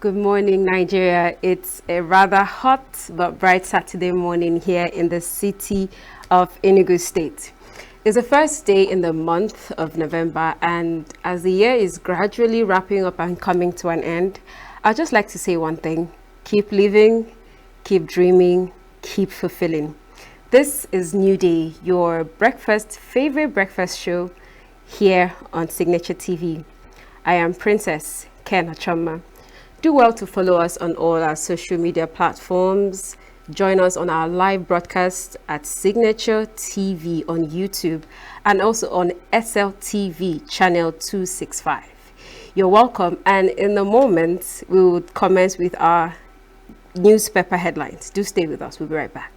Good morning, Nigeria. It's a rather hot but bright Saturday morning here in the city of Enugu State. It's the first day in the month of November, and as the year is gradually wrapping up and coming to an end, I'd just like to say one thing: keep living, keep dreaming, keep fulfilling. This is New Day, your favorite breakfast show here on Signature TV. I am Princess Ken Achoma. Do well to follow us on all our social media platforms. Join us on our live broadcast at Signature TV on YouTube and also on SLTV Channel 265. You're welcome, and in a moment we will commence with our newspaper headlines. Do stay with us. We'll be right back.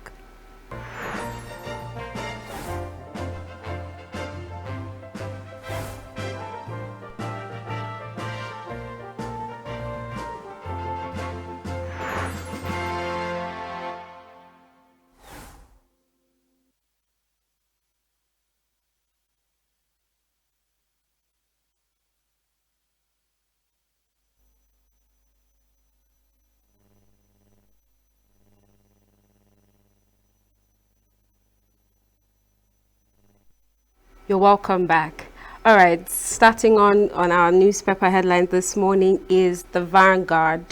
You're welcome back. All right, starting on our newspaper headline this morning is the Vanguard.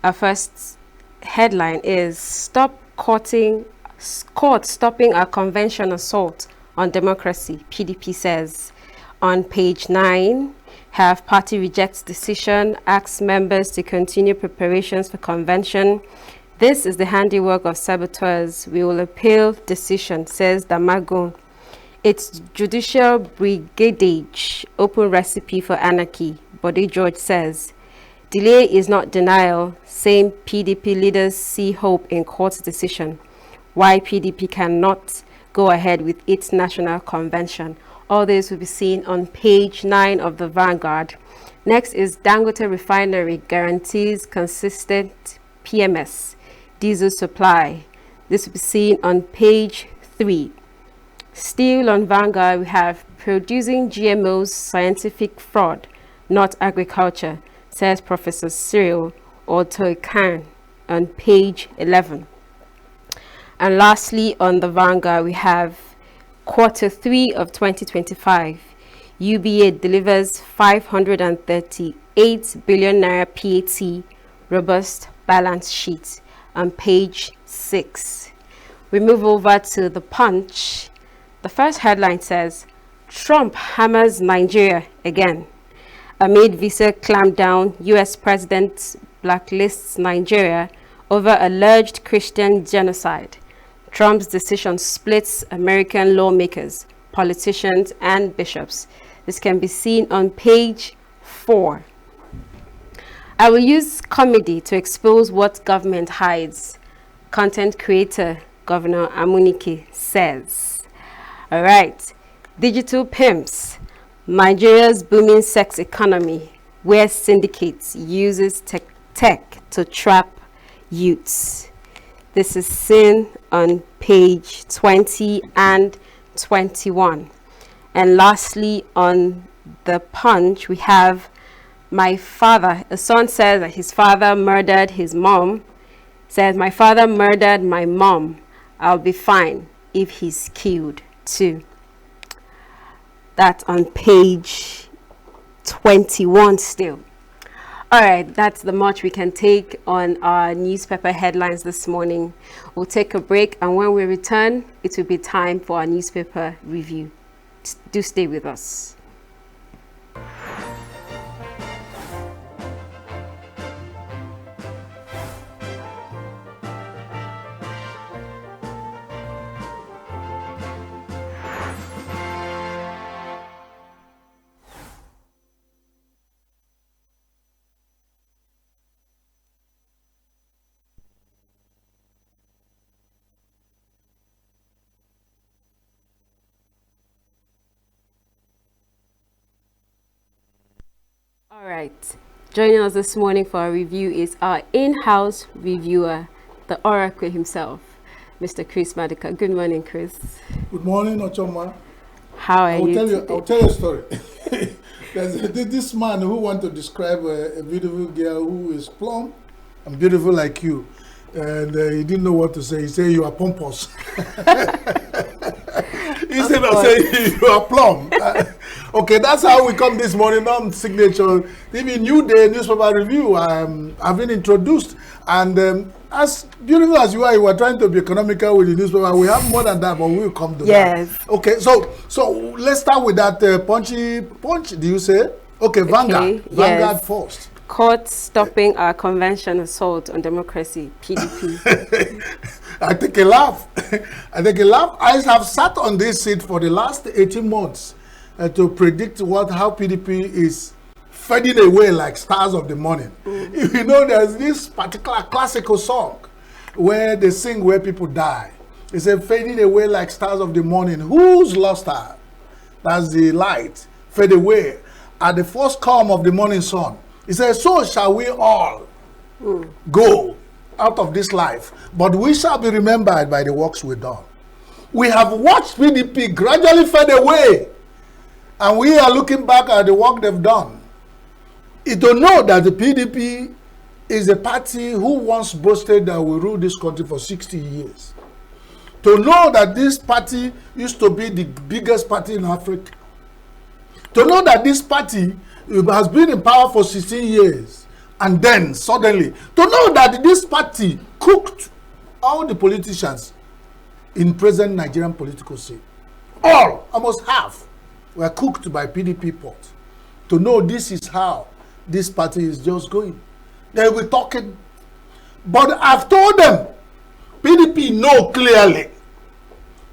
Our first headline is Court stopping a convention assault on democracy, PDP says. On page 9, have party rejects decision, asks members to continue preparations for convention. This is the handiwork of saboteurs. We will appeal decision, says Damagun. It's judicial brigadage, open recipe for anarchy, Bode George says. Delay is not denial, same PDP leaders see hope in court's decision. Why PDP cannot go ahead with its national convention. All this will be seen on page 9 of the Vanguard. Next is Dangote Refinery guarantees consistent PMS, diesel supply. This will be seen on page 3. Still on Vanguard, we have producing GMOs, scientific fraud, not agriculture, says Professor Cyril Otoikan on page 11. And lastly, on the Vanguard, we have quarter 3 of 2025. UBA delivers 538 billion naira PAT, robust balance sheet on page 6. We move over to the Punch. The first headline says, Trump hammers Nigeria again. Amid visa clampdown, US president blacklists Nigeria over alleged Christian genocide. Trump's decision splits American lawmakers, politicians, and bishops. This can be seen on page 4. I will use comedy to expose what government hides, content creator Governor Amunike says. All right, digital pimps, Nigeria's booming sex economy, where syndicates uses tech to trap youths. This is seen on page 20 and 21. And lastly, on the Punch, we have my father. A son says that his father murdered his mom. Says, my father murdered my mom. I'll be fine if he's killed too. That's on page 21 still. All right, that's the much we can take on our newspaper headlines this morning. We'll take a break, and when we return, it will be time for our newspaper review. Do stay with us. All right, joining us this morning for our review is our in-house reviewer, the Oracle himself, Mr. Chris Madika. Good morning, Chris. Good morning, Ochoma. How are you today? I'll tell you a story. This man who want to describe a beautiful girl who is plump and beautiful like you, and he didn't know what to say. He said, you are pompous. Instead of saying you are plump. Okay, that's how we come this morning on Signature. Even New Day Newspaper Review, I've been introduced. And as beautiful as you are trying to be economical with the newspaper. We have more than that, but we'll come to that. Okay, so let's start with that punch, do you say? Okay, Vanguard. Vanguard first. Court stopping our convention assault on democracy, PDP. I take a laugh. I take a laugh. I have sat on this seat for the last 18 months to predict how PDP is fading away like stars of the morning. You know, there's this particular classical song where they sing where people die. They say, fading away like stars of the morning. Who's lost her? That's the light. Fade away at the first come of the morning sun. He says, so shall we all go out of this life, but we shall be remembered by the works we've done. We have watched PDP gradually fade away, and we are looking back at the work they've done. You don't know that the PDP is a party who once boasted that we ruled this country for 60 years. To know that this party used to be the biggest party in Africa. To know that this party has been in power for 16 years. And then suddenly, to know that this party cooked all the politicians in present Nigerian political scene. All, almost half, were cooked by PDP pot. To know this is how this party is just going. They will be talking. But I've told them, PDP know clearly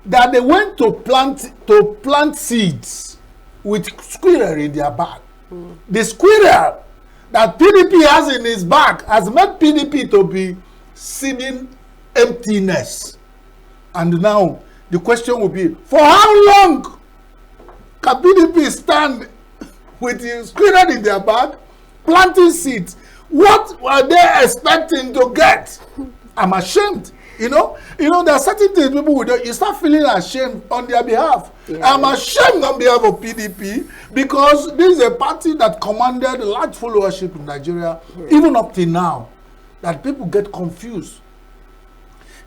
that they went to plant seeds with squirrel in their bag. The squirrel that PDP has in his bag has made PDP to be seeding emptiness. And now the question will be, for how long can PDP stand with the squirrel in their bag, planting seeds? What were they expecting to get? I'm ashamed. You know, there are certain things people will do. You start feeling ashamed on their behalf. Yeah. I'm ashamed on behalf of PDP because this is a party that commanded a large followership in Nigeria, even up till now, that people get confused.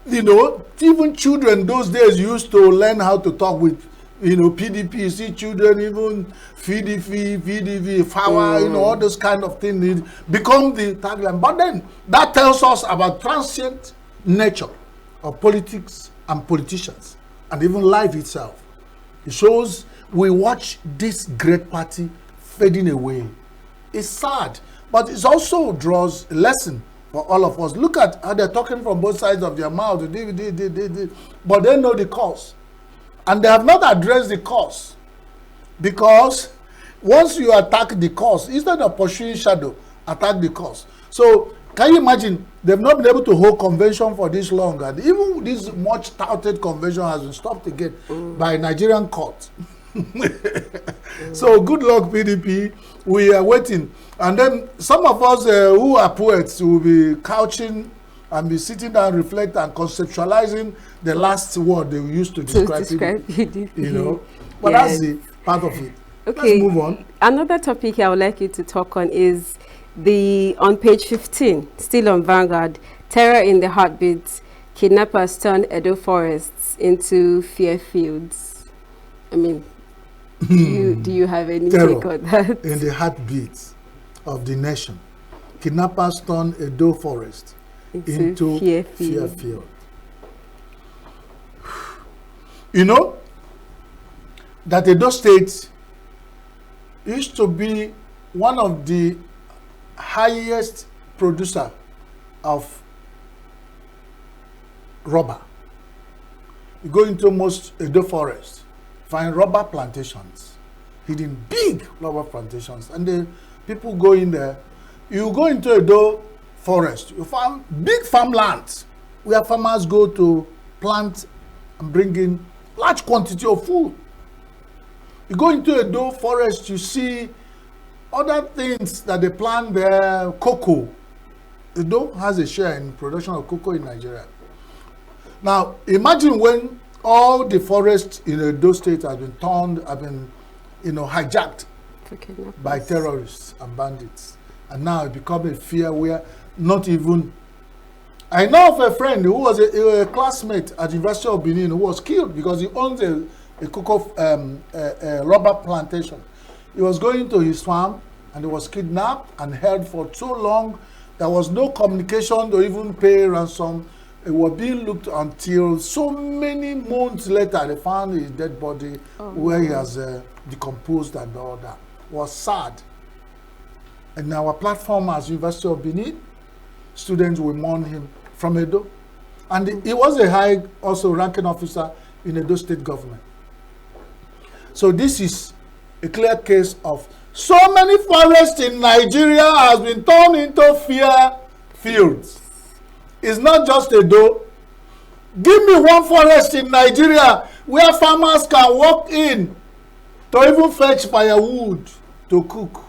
You know, even children those days used to learn how to talk with, PDP. You see children even VDV, FAWA, all those kind of things become the tagline. But then that tells us about transient nature of politics and politicians and even life itself. It shows we watch this great party fading away. It's sad, but it also draws a lesson for all of us. Look at how they're talking from both sides of their mouth, but they know the cause. And they have not addressed the cause, because once you attack the cause, instead of pursuing shadow, attack the cause. So can you imagine, they've not been able to hold convention for this long, and even this much touted convention has been stopped again by Nigerian court. So good luck, PDP. We are waiting. And then some of us who are poets will be couching and be sitting down, reflect and conceptualizing the last word they used to describe PDP. But that's the part of it. Okay. Let's move on. Another topic I would like you to talk on is on page 15, still on Vanguard, terror in the heartbeats, kidnappers turn Edo forests into fear fields. I mean, do you have any take on that? In the heartbeats of the nation, kidnappers turn Edo forest into fear field. You know that Edo State used to be one of the highest producer of rubber. You go into most Edo forest, find rubber plantations, hidden big rubber plantations, and the people go in there. You go into Edo forest, you find big farmlands where farmers go to plant and bring in large quantity of food. You go into Edo forest, you see other things that they plant there, cocoa. Edo has a share in production of cocoa in Nigeria. Now, imagine when all the forests in Edo State have been turned, hijacked by terrorists and bandits. And now it become a fear where not even... I know of a friend who was a classmate at the University of Benin who was killed because he owns a cocoa rubber plantation. He was going to his farm and he was kidnapped and held for so long. There was no communication to even pay ransom. It was being looked until so many months later they found his dead body where he has decomposed and all that. It was sad. And our platform as University of Benin, students will mourn him from Edo. And he was a high, also ranking officer in Edo state government. So this is a clear case of so many forests in Nigeria has been turned into fear fields. It's not just Edo. Give me one forest in Nigeria where farmers can walk in to even fetch firewood to cook,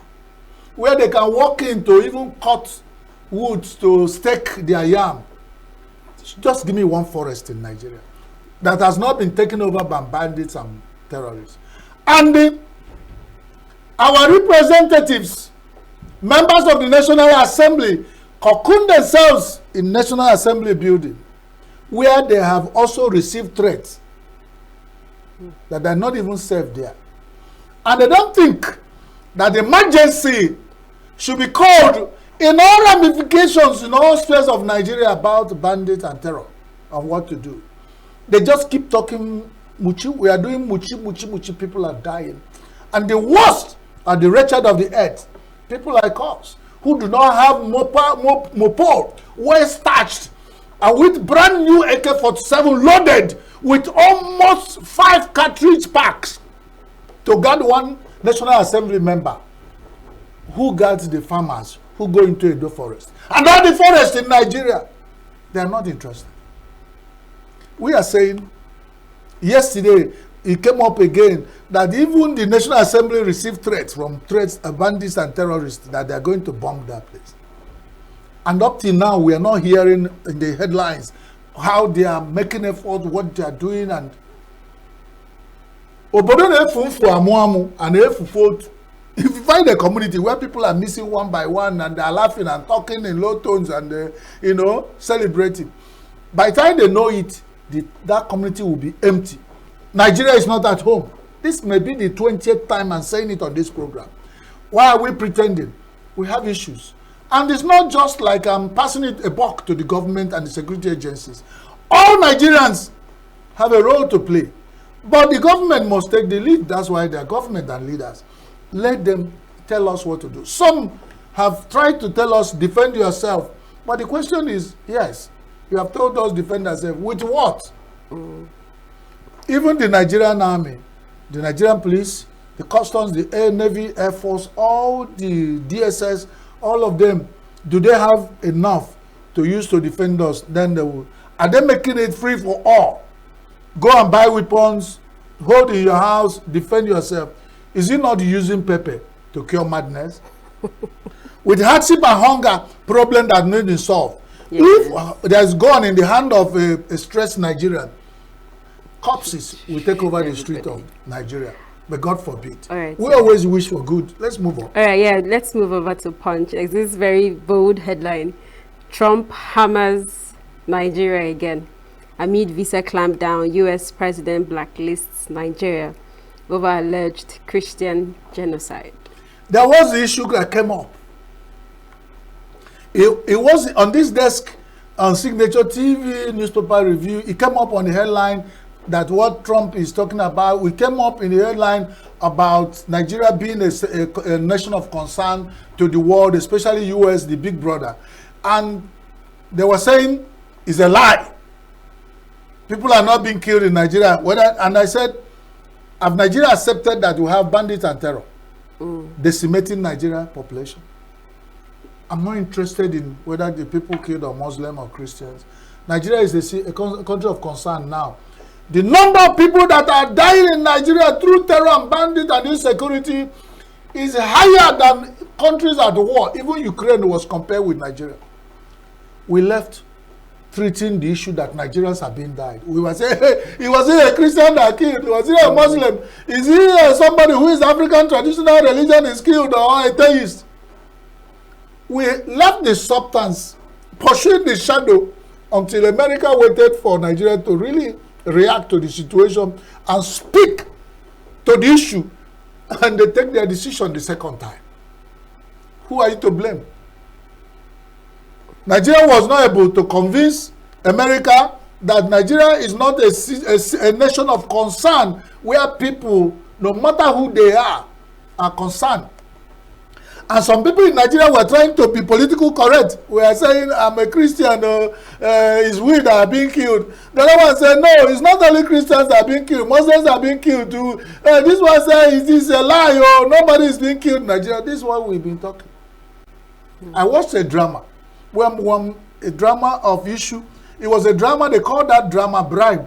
where they can walk in to even cut wood to stake their yam. Just give me one forest in Nigeria that has not been taken over by bandits and terrorists. And our representatives, members of the National Assembly, cocoon themselves in National Assembly building, where they have also received threats that are not even safe there. And they don't think that the emergency should be called in all ramifications, in all spheres of Nigeria about bandits and terror and what to do. They just keep talking muchi. We are doing muchi. People are dying. And the worst are the wretched of the earth. People like us who do not have mopol, well starched, and with brand new AK-47 loaded with almost 5 cartridge packs to guard one National Assembly member who guards the farmers who go into Edo forest. And all the forests in Nigeria, they are not interested. We are saying, yesterday, it came up again that even the National Assembly received threats from bandits and terrorists that they are going to bomb that place. And up till now, we are not hearing in the headlines how they are making effort, what they are doing, and if you find a community where people are missing one by one and they are laughing and talking in low tones and celebrating, by the time they know it, that community will be empty. Nigeria is not at home. This may be the 20th time I'm saying it on this program. Why are we pretending? We have issues. And it's not just like I'm passing it a buck to the government and the security agencies. All Nigerians have a role to play. But the government must take the lead. That's why they are government and leaders. Let them tell us what to do. Some have tried to tell us, defend yourself. But the question is, yes, you have told us defend ourselves. With what? Even the Nigerian army, the Nigerian police, the customs, the Air Navy, Air Force, all the DSS, all of them, do they have enough to use to defend us? Then they will. Are they making it free for all? Go and buy weapons, hold in your house, defend yourself. Is it not using pepper to cure madness? With hardship and hunger, problem that need to solve. Yes. If there's gone in the hand of a stressed Nigerian, corpses will take over the street of Nigeria. But God forbid. All right, we always wish for good. Let's move on. All right, yeah, let's move over to Punch. This very bold headline. Trump hammers Nigeria again. Amid visa clampdown, U.S. president blacklists Nigeria over alleged Christian genocide. There was the issue that came up. It was on this desk on Signature TV newspaper review. It came up on the headline that what Trump is talking about. We came up in the headline about Nigeria being a nation of concern to the world, especially U.S., the big brother. And they were saying it's a lie. People are not being killed in Nigeria. And I said, have Nigeria accepted that we have bandits and terror decimating Nigeria population? I'm not interested in whether the people killed are Muslim or Christians. Nigeria is a country of concern now. The number of people that are dying in Nigeria through terror and bandits and insecurity is higher than countries at war. Even Ukraine was compared with Nigeria. We left treating the issue that Nigerians have been died. We were saying, hey, it was a Christian that killed, was he a Muslim? Is he somebody who is African traditional religion is killed or a theist? We left the substance, pursuing the shadow until America waited for Nigeria to really react to the situation and speak to the issue, and they take their decision the second time. Who are you to blame? Nigeria was not able to convince America that Nigeria is not a nation of concern where people, no matter who they are concerned. And some people in Nigeria were trying to be political correct. We are saying, I'm a Christian, it's we that are being killed. The other one said, no, it's not only Christians that are being killed, Muslims are being killed too. This one said, is this a lie? Oh, nobody is being killed in Nigeria. This is what we've been talking. I watched a drama. A drama of issue. It was a drama, they called that drama Bribe.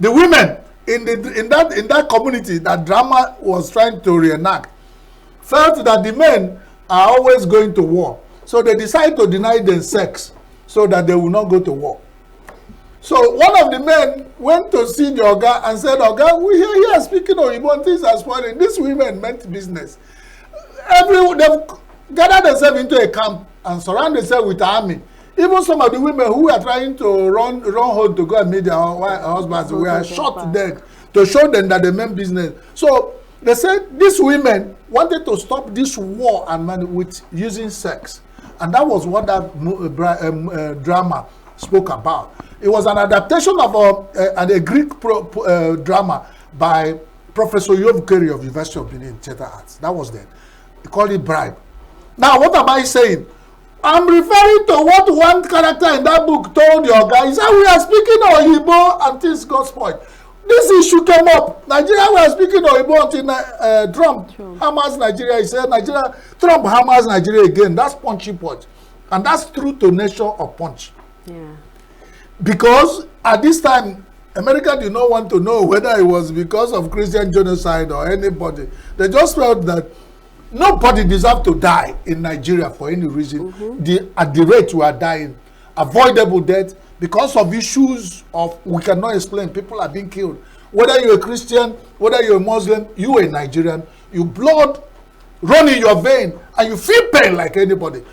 The women in that community that drama was trying to reenact felt that the men are always going to war. So they decided to deny them sex so that they will not go to war. So one of the men went to see the Oga and said, Oga, we hear you are speaking of Igbo, things are spoiling. These women meant business. They've gathered themselves into a camp and surround themselves with army. Even some of the women who were trying to run home to go and meet their husbands were shot dead to show them that they meant business. So they said these women wanted to stop this war and with using sex. And that was what that drama spoke about. It was an adaptation of a Greek drama by Professor Yov Kerry of University of Benin Theatre Arts. That was then. He called it Bribe. Now, what am I saying? I'm referring to what one character in that book told your guy. He said, we are speaking Oyibo and things got spoiled. This issue came up. Nigeria were speaking Oyibo until Trump hammers Nigeria. He said, Trump hammers Nigeria again. That's punchy punch. And that's true to nature of punch. Yeah. Because at this time, America did not want to know whether it was because of Christian genocide or anybody. They just felt that nobody deserved to die in Nigeria for any reason. At the rate we are dying, avoidable death because of issues of we cannot explain. People are being killed. Whether you're a Christian, whether you're a Muslim, you are a Nigerian, your blood run in your vein and you feel pain like anybody.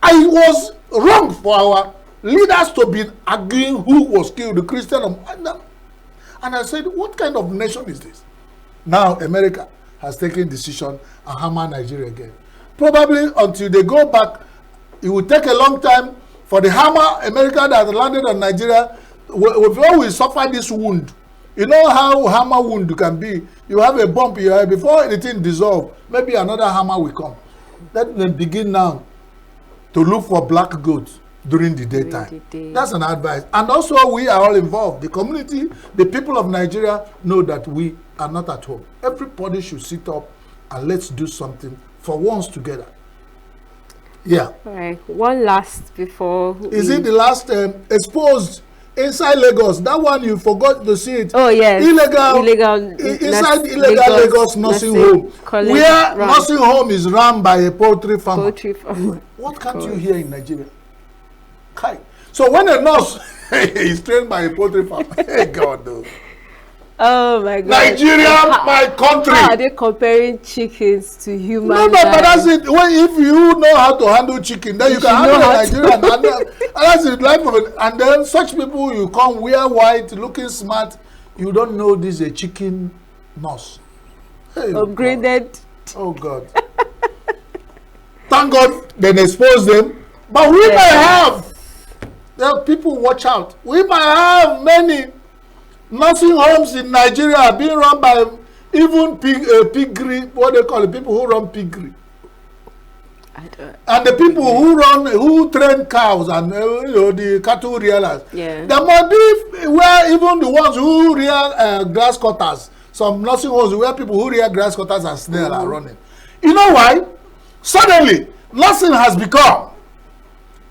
I was wrong for our leaders to be arguing who was killed, the Christian. And I said, what kind of nation is this? Now America has taken decision and hammer Nigeria again. Probably until they go back, it will take a long time for the hammer America that landed on Nigeria. Before we suffer this wound, you know how hammer wound can be. You have a bump in your head before anything dissolve. Maybe another hammer will come. Let them begin now to look for black goats during the daytime. That's an advice. And also we are all involved. The community, the people of Nigeria know that we are not at home. Everybody should sit up and let's do something for once together. Yeah. All right. One last before. Is it the last exposed inside Lagos? That one you forgot to see it. Oh yes. Illegal inside illegal Lagos nursing home, where nursing home is run by a poultry farmer. What can't you hear in Nigeria? Kai. So when a nurse is trained by a poultry farmer, hey God, though. Oh my God. Nigeria, my country. How are they comparing chickens to human No, but that's it. Well, if you know how to handle chicken, then you can handle Nigeria. And that's the life of it. And then such people, you come wear white, looking smart. You don't know this is a chicken nurse. Hey, upgraded. God. Oh God. Thank God they expose them. But we may have. People watch out. We might have many nursing homes in Nigeria being run by even piggery, what they call it, people who run piggery. And the people who train cows and the cattle rearers. Yeah. There might be where even the ones who rear grass cutters, some nursing homes where people who rear grass cutters and snail are running. You know why? Suddenly, nursing has become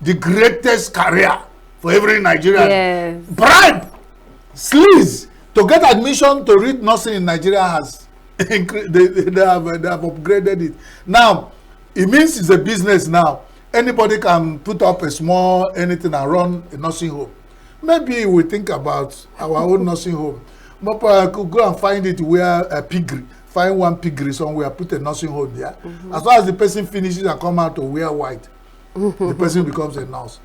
the greatest career for every Nigerian. Yes. Bribe, sleaze to get admission to read nursing in Nigeria has they have upgraded it. Now, it means it's a business now. Anybody can put up a small anything and run a nursing home. Maybe we think about our own nursing home. But could go and find it where a piggery, find one piggery somewhere, put a nursing home there. As far as the person finishes and come out to wear white, the person becomes a nurse.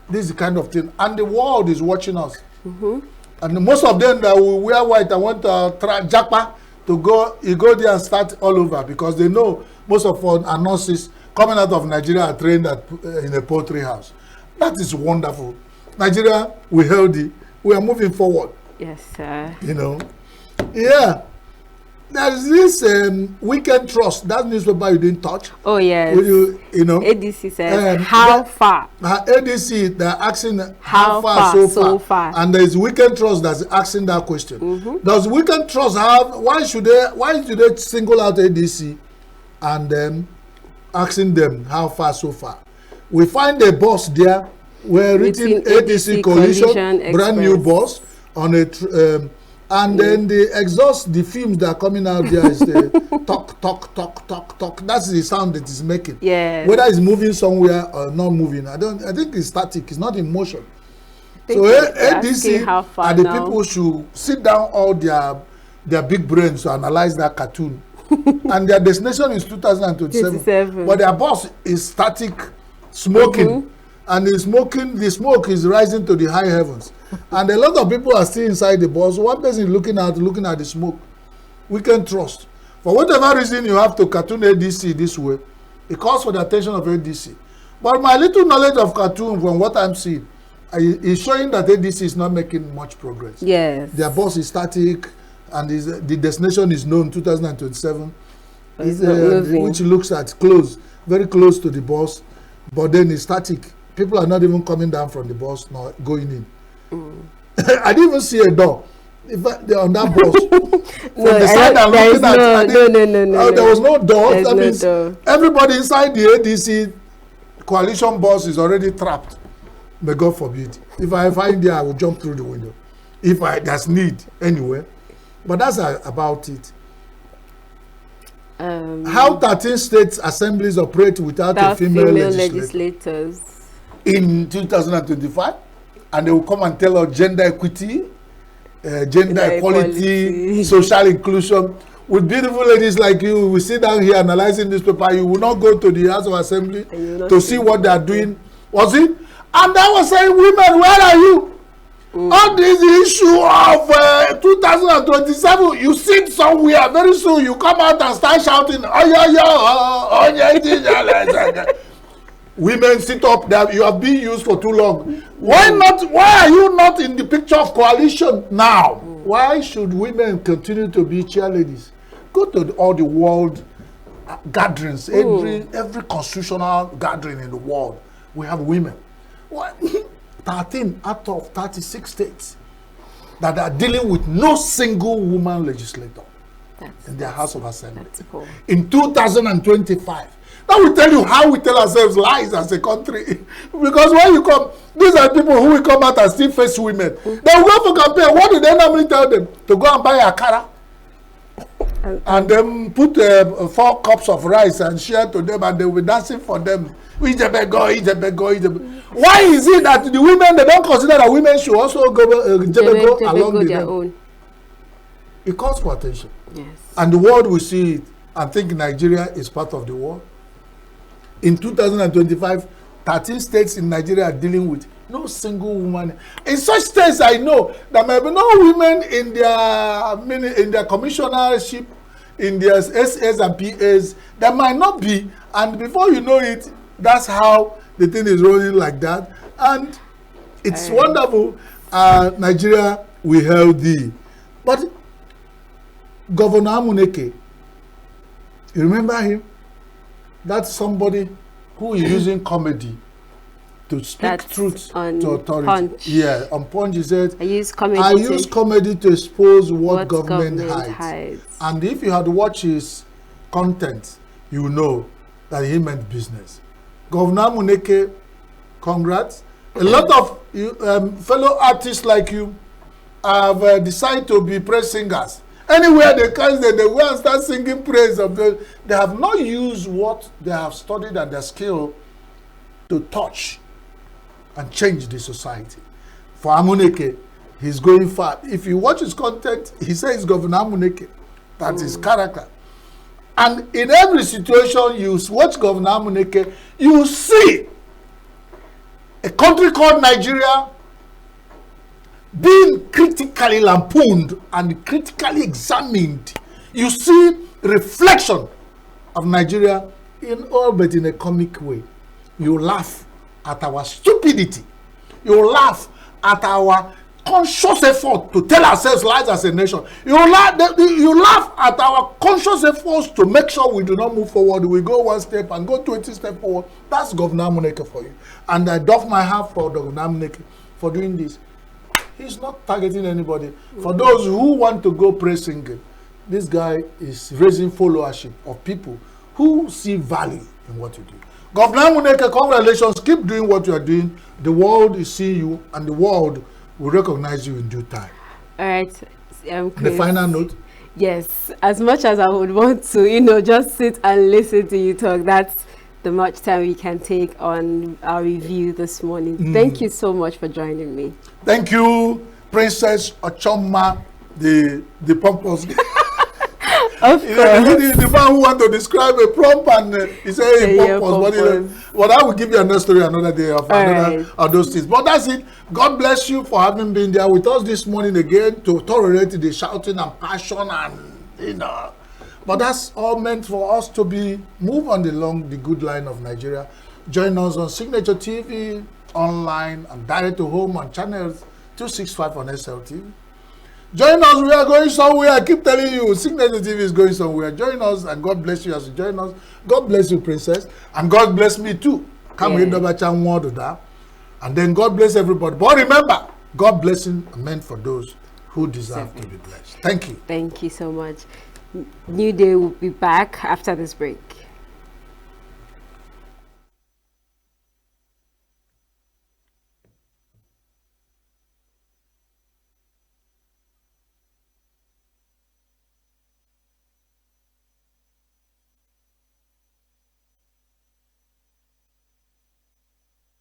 This is the kind of thing. And the world is watching us. And most of them that will wear white and want to try Japa to go, you go there and start all over because they know most of our nurses coming out of Nigeria are trained at, in a poultry house. That is wonderful. Nigeria, we're healthy. We are moving forward. Yes, sir. You know. Yeah. There's this weekend trust. That newspaper you didn't touch. Oh, yes. You know. ADC says, how far? ADC, they're asking how far so far. And there's weekend trust that's asking that question. Does weekend trust have, why should they single out ADC and then asking them how far so far? We find a bus there. We're written ADC Coalition brand new bus on a and then the exhaust, the fumes that are coming out there is the talk, talk, talk, talk, talk. That's the sound that it's making. Yeah. Whether it's moving somewhere or not moving, I think it's static. It's not in motion. So ADC and the people should sit down all their big brains to analyze that cartoon. And their destination is 2027. But their boss is static, smoking. And the smoke is rising to the high heavens. And a lot of people are still inside the bus. One person is looking at the smoke. We can trust. For whatever reason you have to cartoon ADC this way, it calls for the attention of ADC. But my little knowledge of cartoon from what I'm seeing is showing that ADC is not making much progress. Yes. Their bus is static and the destination is known 2027. Which looks at close, very close to the bus, but then it's static. People are not even coming down from the bus, nor going in. I didn't even see a door. They're on that bus. No, there was no door. That means everybody inside the ADC coalition bus is already trapped. May God forbid. If I find there, I will jump through the window. If there's need anyway. But that's about it. How 13 states assemblies operate without a female legislators in 2025, and they will come and tell us gender equity, gender equality, social inclusion. With beautiful ladies like you, we sit down here analyzing this paper. You will not go to the House of Assembly to see what they are doing. Was it? And I was saying, women, where are you? On this issue of 2027, you sit somewhere, very soon you come out and start shouting, oh yeah. Women sit up there, you have been used for too long. Why are you not in the picture of coalition now? Why should women continue to be cheerleaders? Go to all the world gatherings, every constitutional gathering in the world, we have women. What? 13 out of 36 states that are dealing with no single woman legislator in their House of Assembly. Cool. In 2025. That will tell you how we tell ourselves lies as a country. Because when you come, these are people who will come out and still face women. They will go for campaign. What do they normally tell them? To go and buy a cara and then put 4 cups of rice and share to them, and they will be dancing for them. Why is it that the women, they don't consider that women should also go along with them? Own. It calls for attention. Yes. And the world will see it and think Nigeria is part of the world. In 2025, 13 states in Nigeria are dealing with no single woman. In such states, I know there may be no women in their commissionership, in their SS and PAs. There might not be. And before you know it, that's how the thing is rolling like that. And it's wonderful. Nigeria, we held thee. But Governor Amuneke, you remember him? That's somebody who is using comedy to speak truth to authority. Punch. Yeah, on Punch he said, I use comedy to expose what government hides. And if you had watched his content, you know that he meant business. Governor Amuneke, congrats. A lot of fellow artists like you have decided to be praise singers. Anywhere they can, they go and start singing praise of them. They have not used what they have studied and their skill to touch and change the society. for Amuneke, he's going far. If you watch his content, he says Governor Amuneke. That's his character. And in every situation you watch Governor Amuneke, you see a country called Nigeria being critically lampooned and critically examined. You see reflection of Nigeria in all but in a comic way. You laugh at our stupidity. You laugh at our conscious effort to tell ourselves lies as a nation. You laugh at our conscious efforts to make sure we do not move forward. We go one step and go 20 steps forward. That's Governor Amuneke for you. And I doff my hat for Governor Amuneke for doing this. He's not targeting anybody. For those who want to go praising, this guy is raising followership of people who see value in what you do. Governor Amuneke, congratulations. Keep doing what you are doing. The world is seeing you, and the world will recognize you in due time. All right. The final note. Yes. As much as I would want to, just sit and listen to you talk, that's the much time we can take on our review this morning. Thank you so much for joining me. Thank you, Princess Ochoma, the pompous. Of course. The man who want to describe a prompt and he said pompous. But I will give you another story another day of those things. But that's it. God bless you for having been there with us this morning again to tolerate the shouting and passion and But that's all meant for us to move on along the good line of Nigeria. Join us on Signature TV, online, and direct to home on channels 265 on SLTV. Join us, we are going somewhere. I keep telling you, Signature TV is going somewhere. Join us, and God bless you as you join us. God bless you, Princess, and God bless me too. And then God bless everybody. But remember, God blessing are meant for those who deserve to be blessed. Thank you. Thank you so much. New Day will be back after this break.